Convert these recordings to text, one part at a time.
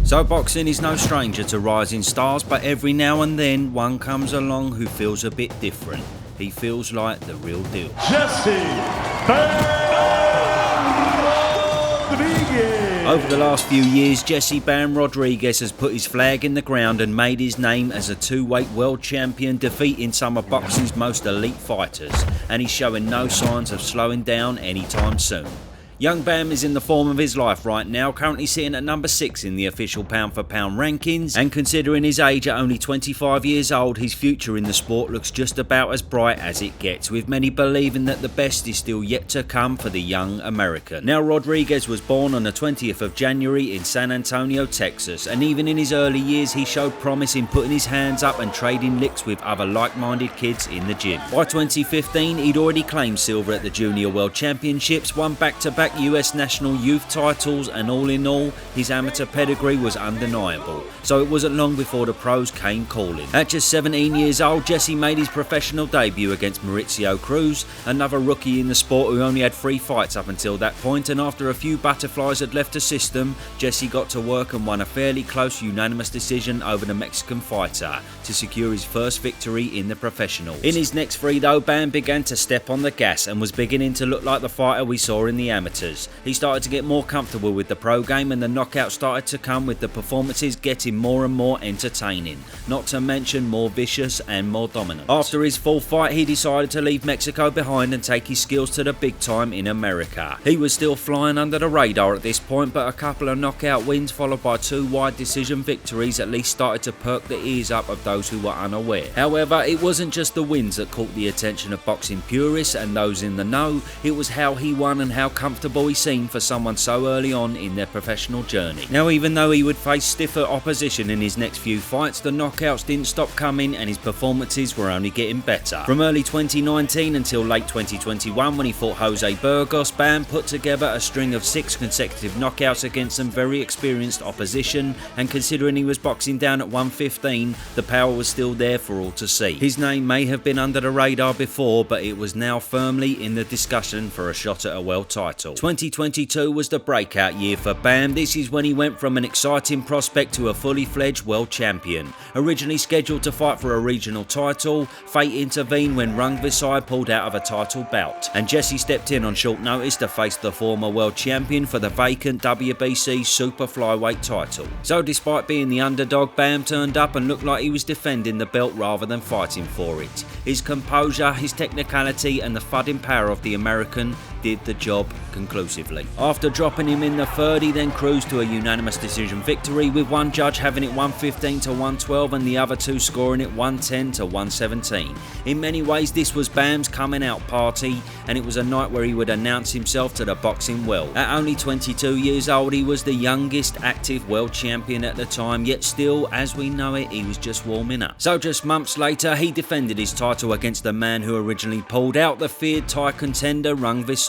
So boxing is no stranger to rising stars, but every now and then one comes along who feels a bit different. He feels like the real deal. Jesse Rodriguez. Over the last few years, Jesse "Bam" Rodriguez has put his flag in the ground and made his name as a two-weight world champion, defeating some of boxing's most elite fighters, and he's showing no signs of slowing down anytime soon. Young Bam is in the form of his life right now, currently sitting at number 6 in the official pound-for-pound rankings, and considering his age at only 25 years old, his future in the sport looks just about as bright as it gets, with many believing that the best is still yet to come for the young American. Now, Rodriguez was born on the 20th of January in San Antonio, Texas, and even in his early years he showed promise in putting his hands up and trading licks with other like-minded kids in the gym. By 2015 he'd already claimed silver at the Junior World Championships, won back-to-back US national youth titles, and all in all, his amateur pedigree was undeniable. So it wasn't long before the pros came calling. At just 17 years old, Jesse made his professional debut against Mauricio Cruz, another rookie in the sport who only had 3 fights up until that point, and after a few butterflies had left the system, Jesse got to work and won a fairly close unanimous decision over the Mexican fighter to secure his first victory in the professionals. In his next 3 though, Bam began to step on the gas and was beginning to look like the fighter we saw in the amateurs. He started to get more comfortable with the pro game, and the knockouts started to come, with the performances getting more and more entertaining, not to mention more vicious and more dominant. After his 4th fight, he decided to leave Mexico behind and take his skills to the big time in America. He was still flying under the radar at this point, but a couple of knockout wins followed by 2 wide decision victories at least started to perk the ears up of those who were unaware. However, it wasn't just the wins that caught the attention of boxing purists and those in the know, it was how he won and how comfortable he seemed for someone so early on in their professional journey. Now, even though he would face stiffer opposition in his next few fights, the knockouts didn't stop coming and his performances were only getting better. From early 2019 until late 2021, when he fought Jose Burgos, Bam put together a string of 6 consecutive knockouts against some very experienced opposition, and considering he was boxing down at 115, the power was still there for all to see. His name may have been under the radar before, but it was now firmly in the discussion for a shot at a world title. 2022 was the breakout year for Bam. This is when he went from an exciting prospect to a fully fledged world champion. Originally scheduled to fight for a regional title, fate intervened when Rung Visai pulled out of a title bout, and Jesse stepped in on short notice to face the former world champion for the vacant WBC super flyweight title. So despite being the underdog, Bam turned up and looked like he was defending the belt rather than fighting for it. His composure, his technicality and the thudding power of the American did the job conclusively. After dropping him in the 3rd, he then cruised to a unanimous decision victory, with one judge having it 115 to 112 and the other 2 scoring it 110 to 117. In many ways this was Bam's coming out party, and it was a night where he would announce himself to the boxing world. At only 22 years old, he was the youngest active world champion at the time, yet still, as we know it, he was just warming up. So just months later, he defended his title against the man who originally pulled out, the feared Thai contender Rung Visai,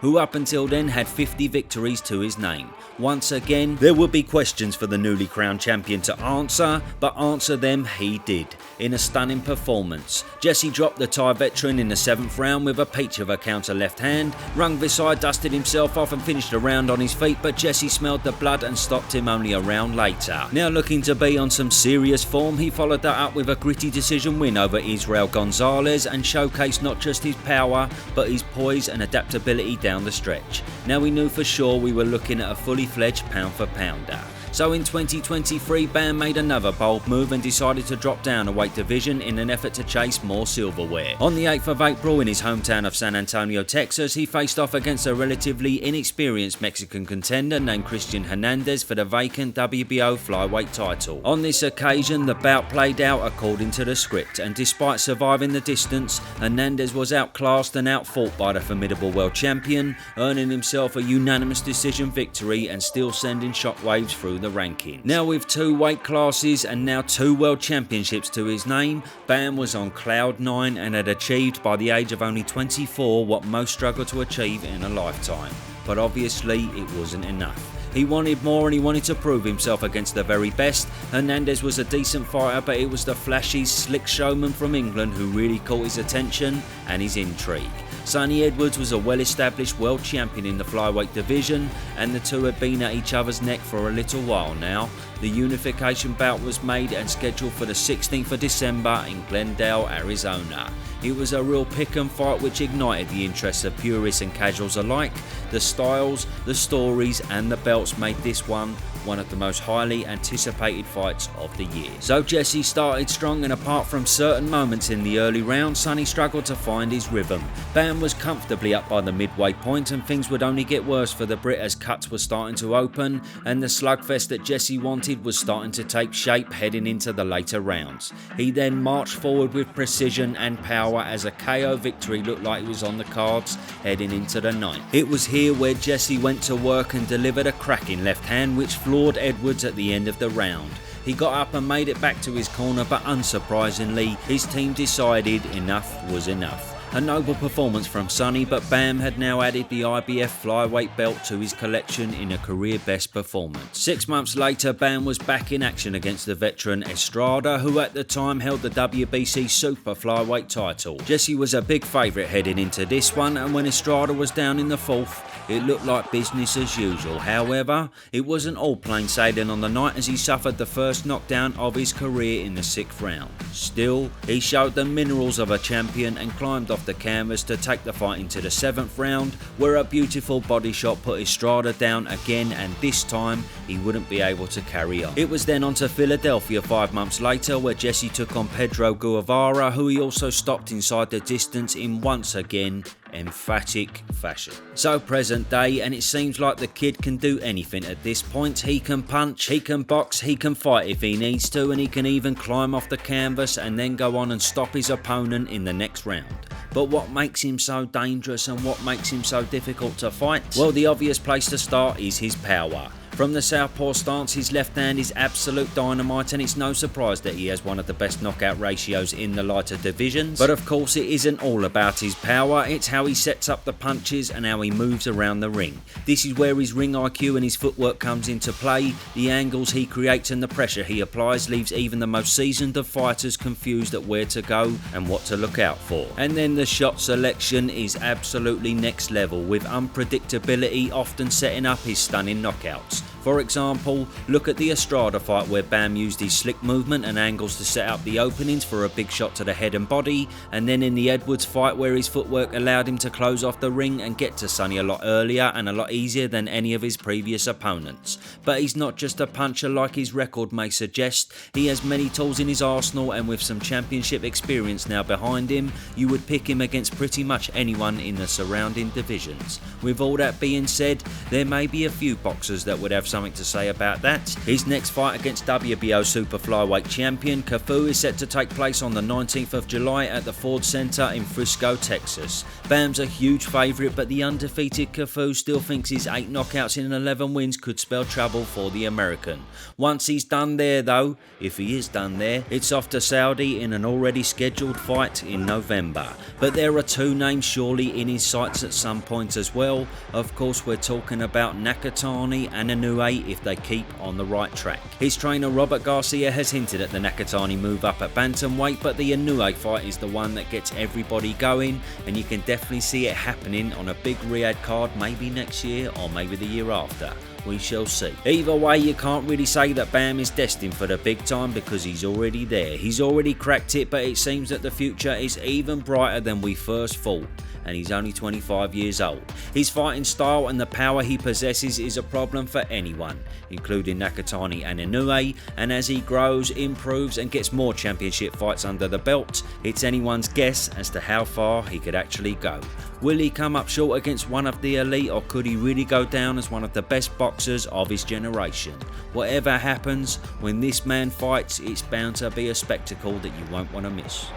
who up until then had 50 victories to his name. Once again, there would be questions for the newly crowned champion to answer, but answer them he did, in a stunning performance. Jesse dropped the Thai veteran in the 7th round with a peach of a counter left hand. Rung Visai dusted himself off and finished the round on his feet, but Jesse smelled the blood and stopped him only a round later. Now looking to be on some serious form, he followed that up with a gritty decision win over Israel Gonzalez and showcased not just his power, but his poise and adaptability down the stretch. Now we knew for sure we were looking at a fully fledged pound-for-pounder. So in 2023, Bam made another bold move and decided to drop down a weight division in an effort to chase more silverware. On the 8th of April, in his hometown of San Antonio, Texas, he faced off against a relatively inexperienced Mexican contender named Christian Hernandez for the vacant WBO flyweight title. On this occasion, the bout played out according to the script, and despite surviving the distance, Hernandez was outclassed and outfought by the formidable world champion, earning himself a unanimous decision victory and still sending shockwaves through the ranking. Now with 2 weight classes and now 2 world championships to his name, Bam was on cloud 9 and had achieved by the age of only 24 what most struggle to achieve in a lifetime. But obviously it wasn't enough. He wanted more and he wanted to prove himself against the very best. Hernandez was a decent fighter, but it was the flashy, slick showman from England who really caught his attention and his intrigue. Sonny Edwards was a well-established world champion in the flyweight division, and the two had been at each other's neck for a little while now. The Unification bout was made and scheduled for the 16th of December in Glendale, Arizona. It was a real pick-em fight which ignited the interests of purists and casuals alike. The styles, the stories and the belts made this one of the most highly anticipated fights of the year. So Jesse started strong, and apart from certain moments in the early round, Sonny struggled to find his rhythm. Bam was comfortably up by the midway point, and things would only get worse for the Brit as cuts were starting to open and the slugfest that Jesse wanted was starting to take shape heading into the later rounds. He then marched forward with precision and power as a KO victory looked like it was on the cards heading into the ninth. It was here where Jesse went to work and delivered a cracking left hand which floored Edwards at the end of the round. He got up and made it back to his corner, but unsurprisingly his team decided enough was enough. A noble performance from Sonny, but Bam had now added the IBF flyweight belt to his collection in a career best performance. 6 months later, Bam was back in action against the veteran Estrada, who at the time held the WBC super flyweight title. Jesse was a big favourite heading into this one, and when Estrada was down in the fourth, it looked like business as usual. However, it wasn't all plain sailing on the night as he suffered the first knockdown of his career in the 6th round. Still, he showed the minerals of a champion and climbed off the canvas to take the fight into the 7th round, where a beautiful body shot put Estrada down again, and this time he wouldn't be able to carry on. It was then on to Philadelphia 5 months later, where Jesse took on Pedro Guevara, who he also stopped inside the distance in once again emphatic fashion. So present day, and it seems like the kid can do anything at this point. He can punch, he can box, he can fight if he needs to, and he can even climb off the canvas and then go on and stop his opponent in the next round. But what makes him so dangerous and what makes him so difficult to fight? Well, the obvious place to start is his power. From the southpaw stance, his left hand is absolute dynamite, and it's no surprise that he has one of the best knockout ratios in the lighter divisions. But of course it isn't all about his power, it's how he sets up the punches and how he moves around the ring. This is where his ring IQ and his footwork comes into play. The angles he creates and the pressure he applies leaves even the most seasoned of fighters confused at where to go and what to look out for. And then the shot selection is absolutely next level, with unpredictability often setting up his stunning knockouts. For example, look at the Estrada fight where Bam used his slick movement and angles to set up the openings for a big shot to the head and body, and then in the Edwards fight where his footwork allowed him to close off the ring and get to Sonny a lot earlier and a lot easier than any of his previous opponents. But he's not just a puncher like his record may suggest. He has many tools in his arsenal, and with some championship experience now behind him, you would pick him against pretty much anyone in the surrounding divisions. With all that being said, there may be a few boxers that would have something to say about that. His next fight against WBO Super Flyweight Champion Cafu is set to take place on the 19th of July at the Ford Center in Frisco, Texas. Bam's a huge favourite, but the undefeated Cafu still thinks his 8 knockouts in 11 wins could spell trouble for the American. Once he's done there though, if he is done there, it's off to Saudi in an already scheduled fight in November. But there are 2 names surely in his sights at some point as well. Of course, we're talking about Nakatani and Inoue if they keep on the right track. His trainer Robert Garcia has hinted at the Nakatani move up at bantamweight, but the Inoue fight is the one that gets everybody going, and you can definitely see it happening on a big Riyadh card maybe next year or maybe the year after. We shall see. Either way, you can't really say that Bam is destined for the big time because he's already there. He's already cracked it, but it seems that the future is even brighter than we first thought. And he's only 25 years old. His fighting style and the power he possesses is a problem for anyone, including Nakatani and Inoue, and as he grows, improves and gets more championship fights under the belt, it's anyone's guess as to how far he could actually go. Will he come up short against one of the elite, or could he really go down as one of the best boxers of his generation? Whatever happens, when this man fights, it's bound to be a spectacle that you won't want to miss.